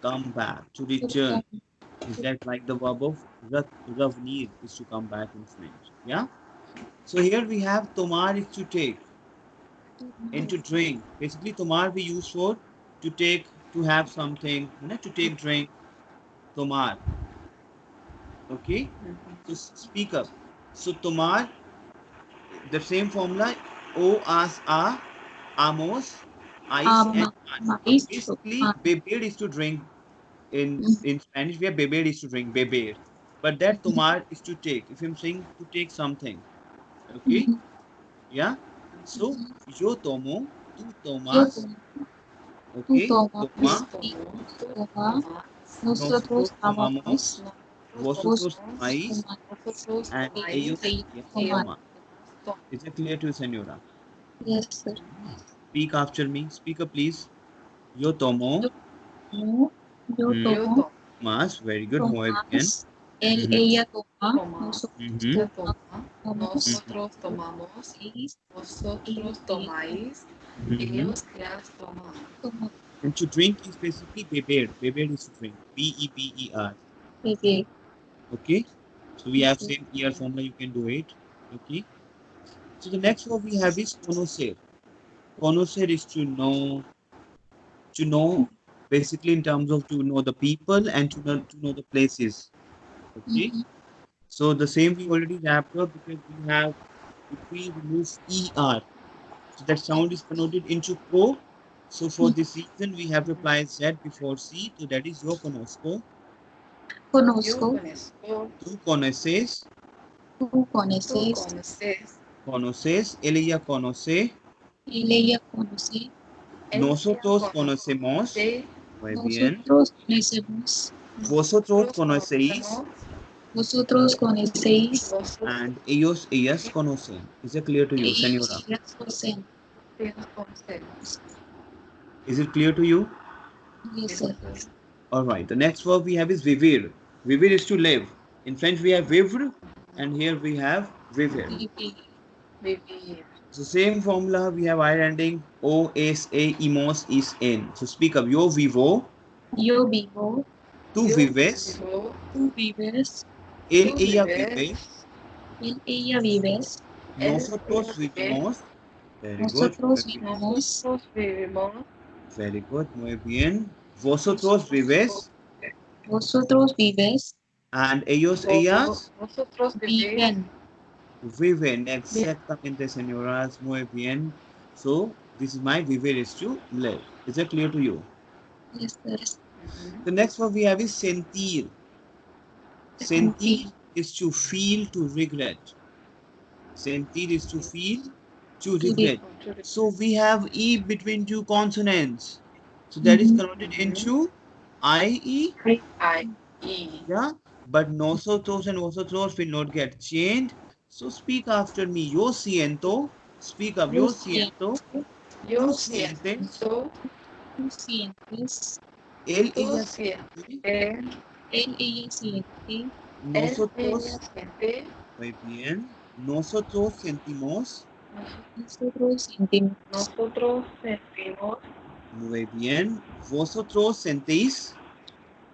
come back, to return. Is that like the verb of revenir is to come back in French? Yeah. So here we have tomar is to take and to drink. Basically, tomar we use for to take, to have something, to take drink. Tomar. Okay. So speak up. So tomar, the same formula. O as a, amos, ice and an. Basically, beber is to drink. In Spanish, we have beber is to drink, beber. But that tomar is to take. If I'm saying to take something, okay? Yeah. So yo tomo, tú tomas, okay? Toma, nosotros tomamos, vosotros tomáis, and ellos toman. Is it clear to you, Senora? Yes, sir. Speak after me. Speak up, please. Yo tomo. No, yo tomo. Más. Very good. Muy bien. Él, ella toma. Mhm. Nosotros tomamos. Vosotros tomáis. Ellos, ellas toman. And to drink is basically beber. Beber is to drink. B-E-B-E-R. Okay. Okay. So we have same ER formula. You can do it. Okay. So the next one we have is conocer. Conocer is to know. To know, basically in terms of to know the people and to know the places. Okay. So the same we already wrapped up because we have, if we remove ER, so that sound is converted into co. So for this reason we have to apply Z before C. So that is yo conozco. Conozco. Tú conoces. Tú conoces. Conoces. Él, ella conoce. Él, ella conoce. Nosotros conocemos. Muy bien. Nosotros conocemos. Vosotros conocéis. Vosotros conocéis. And ellos, ellas conocen. Is it clear to you, Senora? Ellas conocen. Is it clear to you? Yes, sir. All right. The next verb we have is vivir. Vivir is to live. In French we have vivre, and here we have vivir. Vivir. So same formula. We have I ending o, s, a, imos, is, in. So speak up. Yo vivo. Yo vivo. Tu Yo vives. vivo. Tú vives. Él, Tú ella vives. vive. Él, ella vives. Nosotros Ella vive. vivimos. Very good. Nosotros vivimos. Nosotros vivimos. Very good. Muy bien. Vosotros vives. Vosotros vives. And ellos, ellas Vosotros vivís. Viven. viven. Exactamente, señoras. Muy bien. So this is my viver is to live. Is that clear to you? Yes, yes. The next one we have is sentir. Sentir is to feel, to regret. Sentir is to feel, to regret. So we have E between two consonants. So that is converted into IE. I-E. Yeah. But nosotros and vosotros will not get changed. So speak after me. Yo siento. Speak up. Yo siento. Yo Tú sientes. siento. Tú sientes. Él, Tú ella sientes. siente. Él, ella siente. Él, Nosotros. ella siente. Muy bien. Nosotros sentimos. Nosotros sentimos. Nosotros sentimos. Muy bien. Vosotros sentís.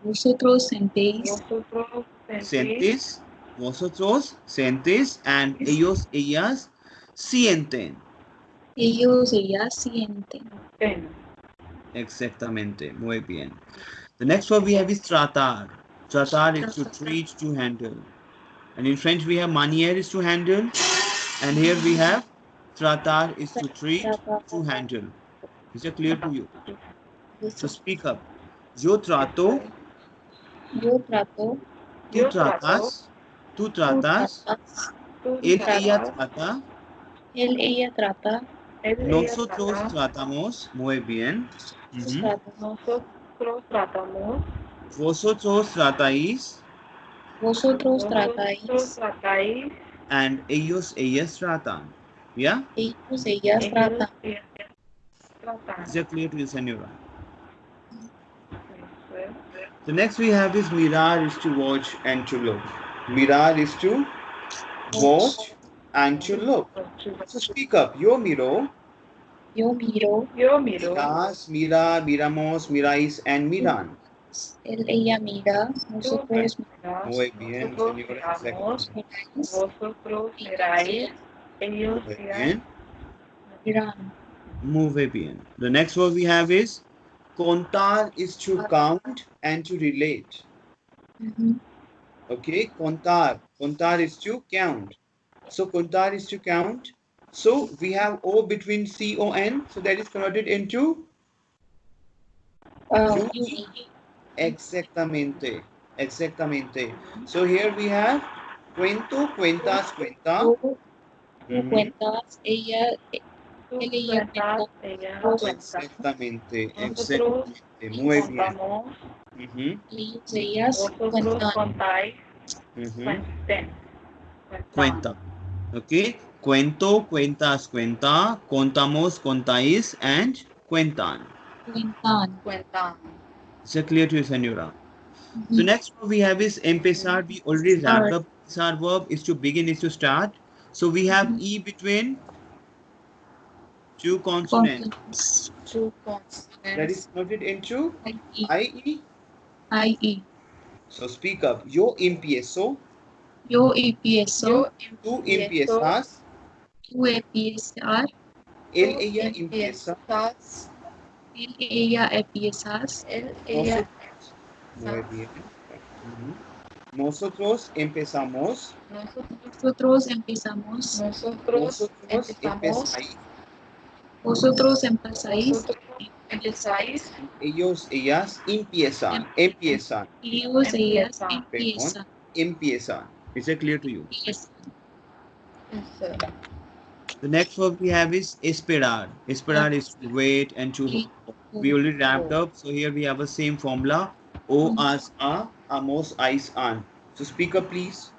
Vosotros sentéis. Nosotros sentís. Sentís. Vosotros sentís. And ellos, ellas sienten. Ellos, ellas sienten. Exactamente. Muy bien. The next word we have is tratar. Tratar is to treat, to handle. And in French we have manière is to handle. And here we have tratar is to treat, to handle. Is it clear to you? So speak up. Yo trato. Yo trato. Tú Yo tratas. Tú Tú tratas. tratas. Tú Él, ella tratas. trata. Él, ella trata. Él, ella Nosotros trata. tratamos. Muy bien. Nosotros tratamos. Vosotros tratáis. Vosotros Vosotros tratáis. tratáis. And ellos, ellas tratan. Yeah? Ellos, ellas Ellos, tratan. ellas tratan. Is that clear to you, Senora? The next we have is mirar is to watch and to look. Mirar is to watch and to look. So speak up. Yo miro. Yo miro. Yo miro. Miras, mira, miramos, miráis, and miran. Él, ella mira. Nosotros Muy bien, Nosotros señora. miramos. miráis. Vosotros miráis. Ellos Muy miran. bien. Miran. Muy bien. The next word we have is contar is to count and to relate. Okay, contar. Contar is to count. So contar is to count. So we have O between C-O-N. So that is converted into UE. Exactamente. Exactamente. So here we have cuento, cuentas, cuenta. Tú cuentas. Ella, Tú él, ella cuentas. cuenta. Ella Vos- cuenta. Exactamente. Nosotros Exactamente. Muy bien. contamos. Ellos, ellas Vosotros cuentan. contáis. Cuenten. Cuenta. Okay. Cuento, cuentas, cuenta. Contamos, contáis, and cuentan. Cuentan. Cuentan. Is it clear to you, Senora? So next one we have is empezar. We already wrapped up. Empezar verb is to begin, is to start. So we have E between two consonants. Two consonants. That is converted into IE. IE. IE. So speak up. Yo empiezo. Yo empiezo. Yo Tú empiezo. empiezas. Tú empiezas. Él, Tú ella empieza. empiezas. Él, ella empiezas. Él, ella. Muy bien. Nosotros empezamos. Nosotros empezamos. Nosotros empezamos. empezáis. Vosotros empezáis. Vosotros empezáis. Ellos, ellas empiezan. Empiezan. Ellos, ellas Empiezan. empiezan. Empiezan. Is it clear to you? Yes. The next word we have is esperar. Esperar is to wait and to hope. We already wrapped up. So here we have the same formula. O, as, a, amos, ais, an. So speak up, please.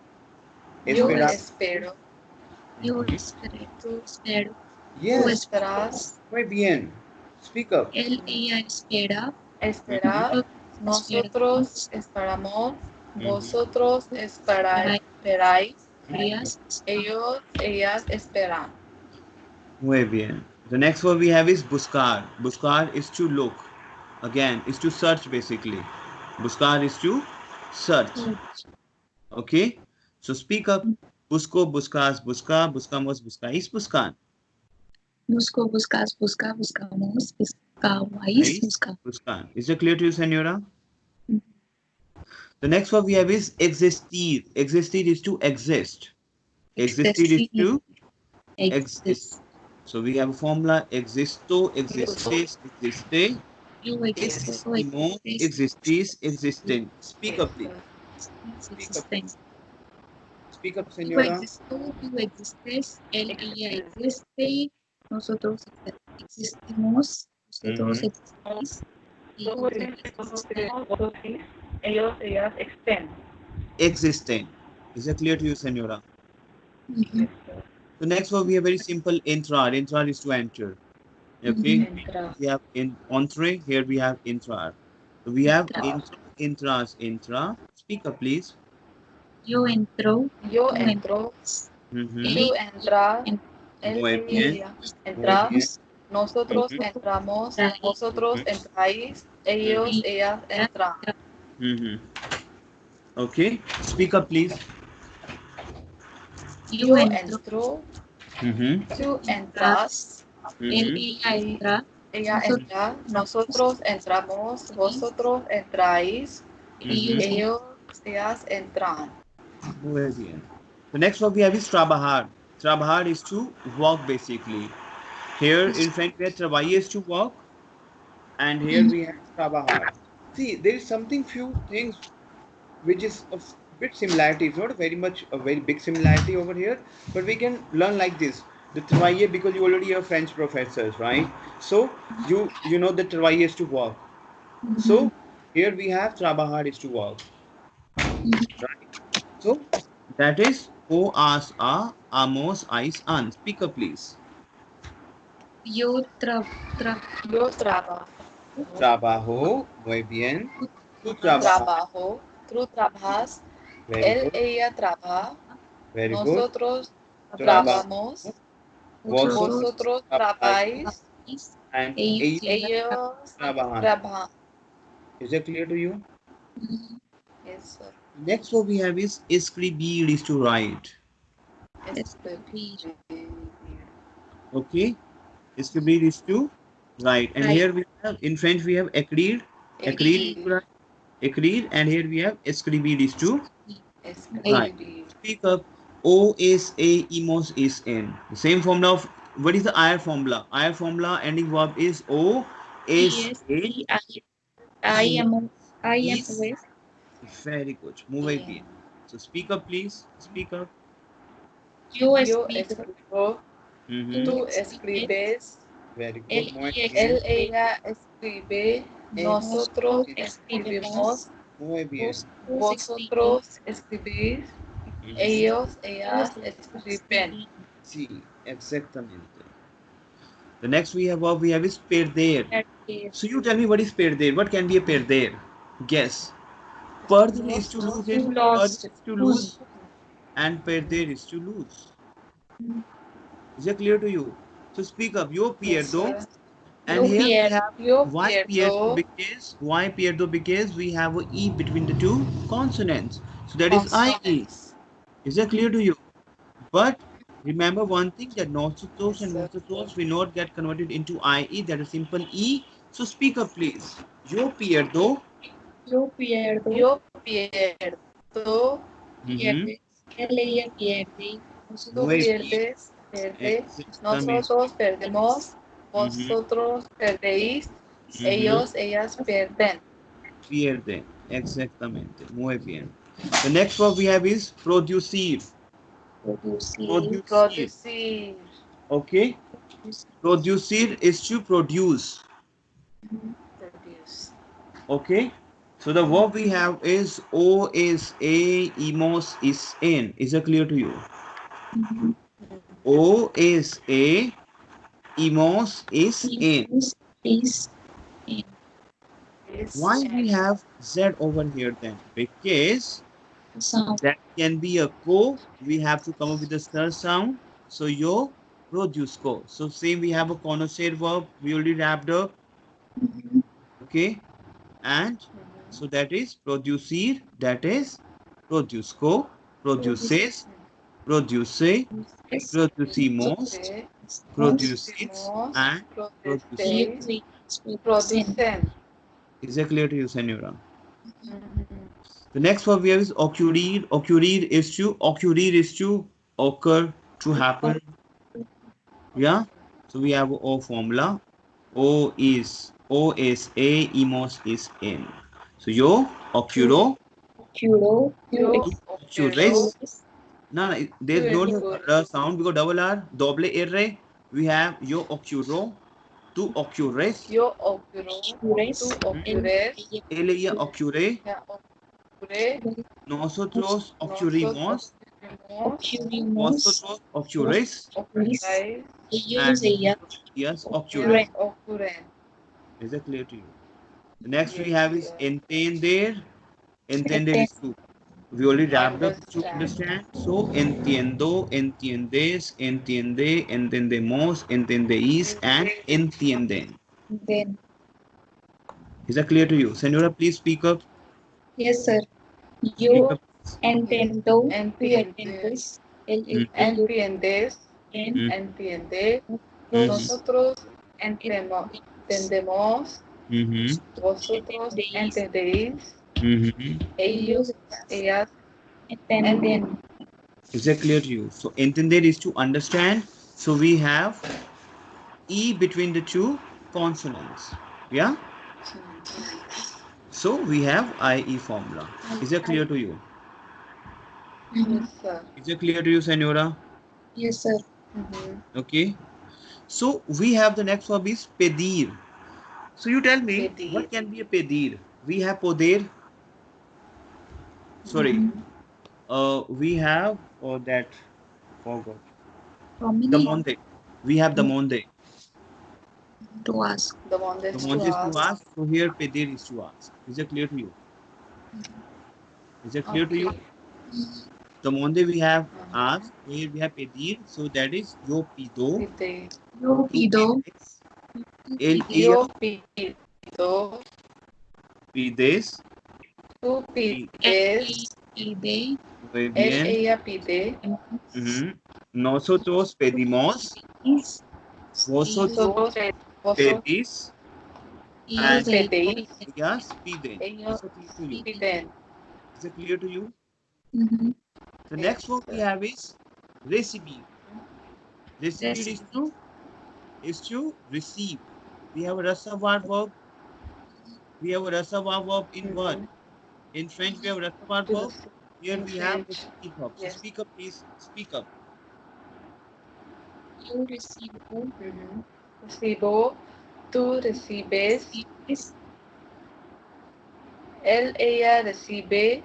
Yo Esperar. espero. Yo espero. Tú espero. Tú Yes. Esperas. Muy bien. Speak up. Él, ella espera. Esperar. nosotros esperamos, vosotros esperáis, ellos, ellas esperan. Muy bien. The next word we have is buscar. Buscar is to look. Again, is to search basically. Buscar is to search. Okay. So speak up. Busco, buscas, busca, buscamos, buscáis, buscan. Busco, buscas, busca, buscamos, buscáis, busca. Buscan. Is it clear to you, Senora? The next word we have is existir. Existir is to exist. Existir is to exist. So we have a formula: existo, existes, existe, existimo, existis, existent. Speak up, please. Speak up, Tú Senora. existo, tú existes, él, ella existe, nosotros existimos, vosotros existís, ellos existen. Ellos, ellas existen. Existent. Is that clear to you, Senora? The next word we have very simple: entrar. Entrar is to enter. Okay. We have in entree. Here we have entrar. So we have intro, intras, intra. Speak up, please. Yo entro, Yo tú entro, Mhm. tú entras, él, Muy bien. ella Muy entra, bien. nosotros entramos, vosotros entráis, ellos, ellas entran. Mhm. Okay. Speak up, please. yo Yo entro, entro, Mhm. tú entras, él, Mhm. ella entra, ella entra, nosotros entramos, vosotros entráis, ellos ellos, ellas entran. Muy bien. The next word we have is trabajar. Trabajar is to work basically. Here in front we have trabajar is to work, and here we have trabajar. See, there is something few things which is a bit similarity. It's not very much a very big similarity over here, but we can learn like this. The travailler, because you already are French professors, right? So you know the travailler is to work. So here we have trabajar is to work. Right? So that is o as a amos ais an. Speak up, please. yo Yo trabajo, Trabajo, muy bien. Tú trabajas. tú trabajas, Very él, good. ella trabaja, Very good. nosotros Trabajo. trabajamos, Vosotros vosotros trabajáis. trabajáis, And ellos ellos trabajan. trabajan. Is that clear to you? Yes, sir. Next what we have is escribir is to write. escribir. Okay. Escribir is to write. And here we have, in French we have écrire. Écrire is to write. Écrire. And here we have escribir is to write. Speak up. O is a, emos is in. The same formula of, what is the IR formula? IR formula ending verb is O is a. I am Is with. very good. Muy bien. So speak up, please. Speak up. Yo escribo, escribo, tú escribes, Very good. él, Muy ella bien. él, ella escribe, nosotros escribimos, Muy bien. vosotros escribís, ellos, ellas escriben. Sí, exactamente. The next we have is perder. So you tell me what is perder? What can be a perder? Guess. Perder is to lose it. Perder is to lose, and perder is to lose. Is it clear to you? So speak up. Yo pierdo. And here we have why pierdo? Because we have a e between the two consonants. So that is IE. Is that clear to you? But remember one thing, that nosotros and vosotros will not get converted into IE, that is simple E. So speak up, please. Yo pierdo. yo pierdo, Yo pierdo, pierde, él, ella pierde, tú nosotros pierdes, pierde, Exactamente. nosotros perdemos, vosotros perdéis, ellos, ellas pierden. Pierde. Exactamente. Muy bien. The next word we have is producir. producir, Producir. Okay. Producir is to produce. Produce. Okay. So the verb we have is O is a, emos is in. Is it clear to you? O is a, emos is in. is in. Why we have Z over here then? Because Sound. that can be a co. We have to come up with a stir sound. So yo produce co. So same we have a connoisseur verb. We already wrapped up. Mhm. Okay. And so that is producir. That is produce co. Produces. Produce. Yes. Producimos. Produces. And produce. Producen. Is that clear to you, Senora? The next verb we have is occurrir. Occurrir is to occur, to happen. Yeah. So we have O formula. O is a, emos is in. So yo occuro, Curo. Yo occures. occurro. No, no, there's no sound because double R, doble R. We have yo occuro, tu occures. Yo occurro. Tú Cures. occures. Ella occure. Ya occurre. Nosotros occurrimos. Nosotros occurrimos. Occurrimos. Vosotros occurréis. Occurráis. Ellos, And ella. yes, occurre. Ellas ocurren. Is that clear to you? The next we Yes, have is clear. entender. Entender is to. We already wrapped up to understand. So entiendo, entiendes, entiende, entendemos, entendéis, and entienden. Then. Is that clear to you? Senora, please speak up. Yes, sir. Speak Yo up. entiendo. Tú Entiendes. entiendes. Mm, Entiendes. En. mm, Entiende. mm, Nosotros entendemos. mhm, Vosotros entendéis. mhm. Ellos, ellas Entienden. Is that clear to you? So entender is to understand. So we have E between the two consonants. Yeah. So we have IE formula. Is that clear to you? Yes, sir. Is it clear to you, Senora? Yes, sir. Okay. So we have the next verb is pedir. So you tell me Pedir. what can be a pedir? We have poder. Sorry. We have that forgot. The Prominent. monde. We have the monde. To ask. The one The that's monde to is to ask. ask. So here pedir is to ask. Is it clear to you? Is it clear to you? Okay. The monde we have asked. Here we have pedir. So that is yo pido. Pide. Yo pido. El Yo ella pido. pides. Tú pides. Pide. Muy Él, bien. ella pide. Nosotros pedimos. Vosotros Vosotros pedís. And pedéis. ellas piden. Ellos Is it clear to you? piden. Is it clear to you? Mhm. The next one we have is recibir. Recibir is to receive. We have a reservoir verb. We have a reservoir verb in what? In French, we have a reservoir To verb. Here in we have French. receive verb. So Yes. speak up, please. Speak up. Yo recibo. Recibo. Tú recibes. Recibes. Él, ella recibe.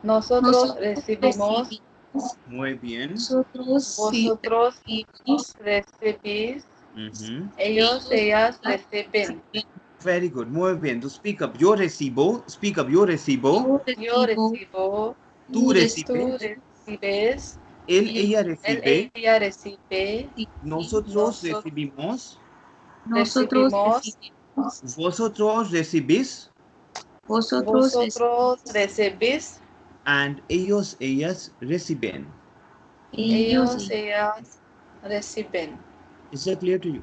Nosotros recibimos. Muy bien. Vosotros recibís. Ellos, ellas reciben. Very good. Muy bien. To speak up. Yo recibo. Speak up. Yo recibo. Yo recibo. Tú Tú recibes. recibes. Él, ella Él, recibe. ella recibe. Nosotros recibimos. Recibimos. Vosotros recibís. Vosotros recibís. And ellos, ellas reciben. Ellos, ellas reciben. Is that clear to you?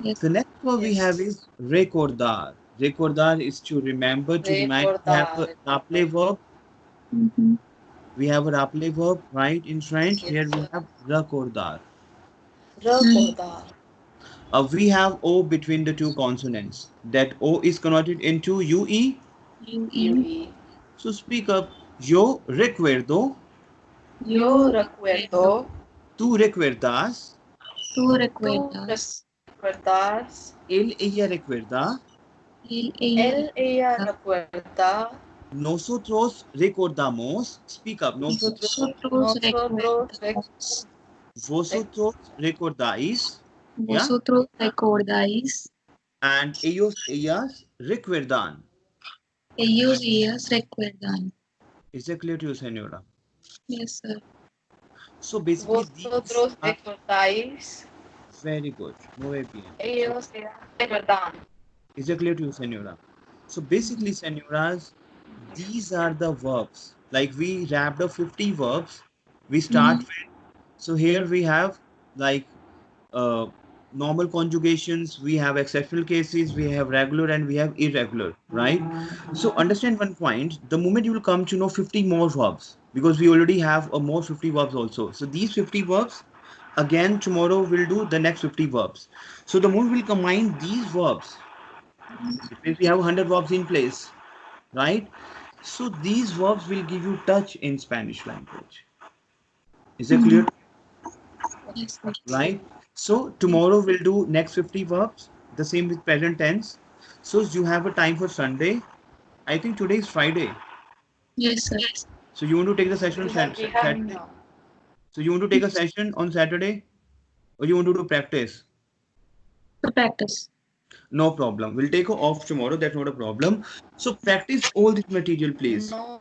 Yes. The next one we have is recordar. Recordar is to remember, to remind. We have a rappeler verb. We have a rappeler verb, right? In French, here we have recordar. Recordar. We have O between the two consonants. That O is converted into UE. UE. So speak up. Yo recuerdo. Yo recuerdo. Tú recuerdas. Tú recuerdas. ¿Recuerdas? Él, ella recuerda. Él, Él, ella recuerda. Nosotros recordamos. Speak up. Nosotros recordamos. Vosotros recordáis. Yeah? Vosotros recordáis. and ellos recuerdan. Ellos recuerdan. Is it clear to you, Senora? Yes, sir. So basically these Vosotros are recordáis. very good. Muy bien. So, Ellos recuerdan. is it clear to you, Senora? So basically, Senoras, these are the verbs. Like we wrapped up 50 verbs. We start with, so here we have like uh, normal conjugations, we have exceptional cases, we have regular, and we have irregular, right? So understand one point, the moment you will come to know 50 more verbs, because we already have a more 50 verbs also. So these 50 verbs, again tomorrow we'll do the next 50 verbs. So the moment we'll combine these verbs, if we have 100 verbs in place, right? So these verbs will give you touch in Spanish language. Is it clear? Yes, sir. Right? So tomorrow we'll do next 50 verbs, the same with present tense. So you have a time for Sunday. I think today is Friday. Yes, sir. So you want to take the session on Saturday? No. So you want to take a session on Saturday, or you want to do practice? To practice. No problem. We'll take off tomorrow. That's not a problem. So practice all this material, please. No.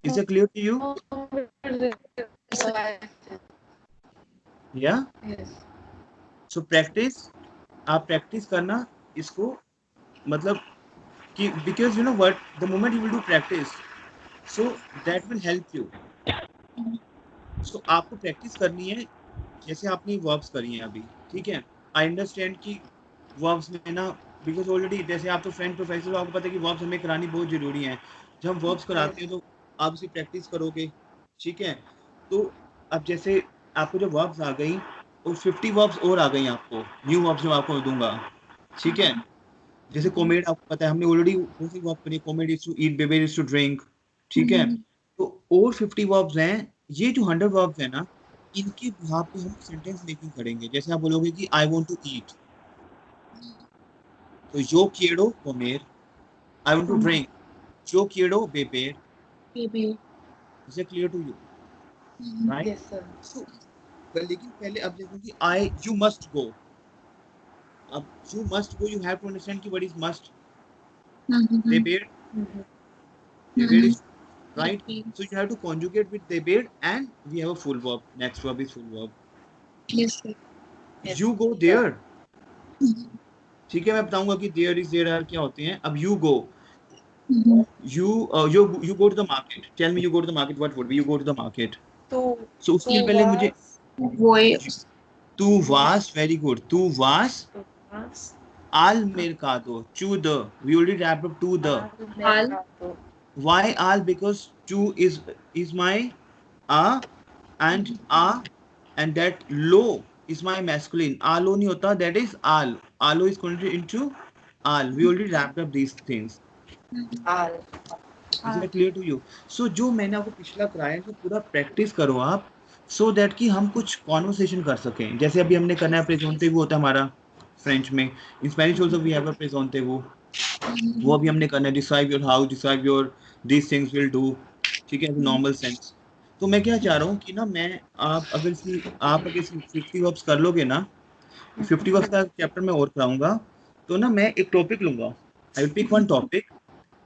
Is it clear to you? Yeah. Yes. So practice. आप practice करना इसको मतलब कि because you know what, the moment you will do practice, so that will help you. So आपको practice करनी है जैसे आपने verbs करी हैं अभी, ठीक है? I understand कि verbs में ना because already जैसे आप तो friend professor हो, आपको पता है कि verbs हमें करानी बहुत जरूरी है. जब हम verbs कराते हैं तो आप उसे practice करोगे, ठीक है? तो अब जैसे आपको जो verbs आ गई और 50 verbs और आ गई आपको, new verbs जो आपको दूंगा, ठीक है? जैसे कोमेड आपको पता है हमने ऑलरेडी बहुत सी वर्ब करी, कोमेड इज टू ईट, बेबेड इज टू ड्रिंक, ठीक है? तो और 50 वर्ब्स हैं, ये जो 100 वर्ब्स हैं ना, इनके बिहाफ पे हम सेंटेंस मेकिंग करेंगे. जैसे आप बोलोगे कि आई वांट टू ईट, तो yo quiero comer. I want to drink, yo quiero beber. Baby. Is it clear to you? Right? Yes, sir. So लेकिन पहले अब देखो कि you must go. अब you must go, you have to understand कि what is must. Beber, beber is right? So you have to conjugate with debated, and we have a full verb. Next verb is full verb. Yes, sir. Yes, You go there. ठीक है, मैं बताऊंगा कि there is there are क्या होते हैं. अब you go. You go to the market. Tell me, you go to the market. What would be? You go to the market. So उसके लिए पहले मुझे tu vas, very good. Tu vas al mercado. To the. We already wrapped up to the. Al. Why al? Because to is my and that lo is my masculine. Alo नहीं होता, that is al. Alo is converted into al. We already wrapped up these things. Al. Is that clear to you? So जो मैंने आपको पिछला कराया है पूरा practice करो आप, so that कि हम कुछ कॉन्वर्सेशन कर सकें. जैसे अभी हमने करना है प्रेजेंटे वो होता है हमारा फ्रेंच में. In Spanish also we have a प्रेजेंटे वो अभी हमने करना है. Describe your how, describe your this things will do, ठीक है, नॉर्मल सेंस. तो मैं क्या चाह रहा हूँ कि ना मैं आप अगर 50 वर्ब्स कर लोगे ना, 50 वर्ब्स का चैप्टर मैं और कराऊंगा, तो ना मैं एक टॉपिक लूंगा. I will pick one topic,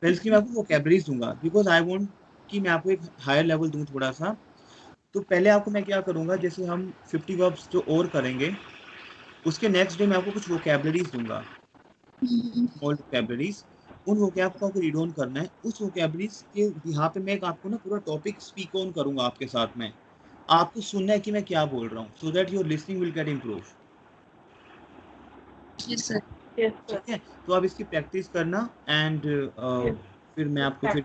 फिर इसकी मैं आपको वोकैबुलरीज दूंगा, बिकॉज आई वांट कि मैं आपको एक हायर लेवल दूं थोड़ा सा. तो पहले आपको मैं क्या करूंगा, जैसे हम 50 वर्ब्स जो और करेंगे, उसके नेक्स्ट डे मैं आपको कुछ वोकैबुलरीज दूंगा, स्मॉल वोकैबुलरीज. उन वोकैब को आपको रीड ऑन करना है. उस वोकैबुलरीज के यहाँ पे मैं आपको ना पूरा टॉपिक स्पीक ऑन करूंगा आपके साथ में. आपको सुनना है कि मैं क्या बोल रहा हूँ, so that your listening will get improve. Yes, sir. ठीक है, तो आप इसकी प्रैक्टिस करना एंड फिर मैं आपको फिर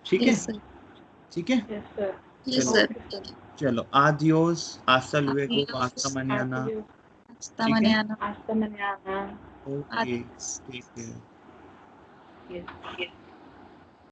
ठीक है, Yes, sir. ठीक है. Yes, चलो sir. चलो, adios, hasta luego, hasta mañana. Hasta ठीक है, mañana. Hasta mañana. Okay, Adiós. ठीक है. Yes.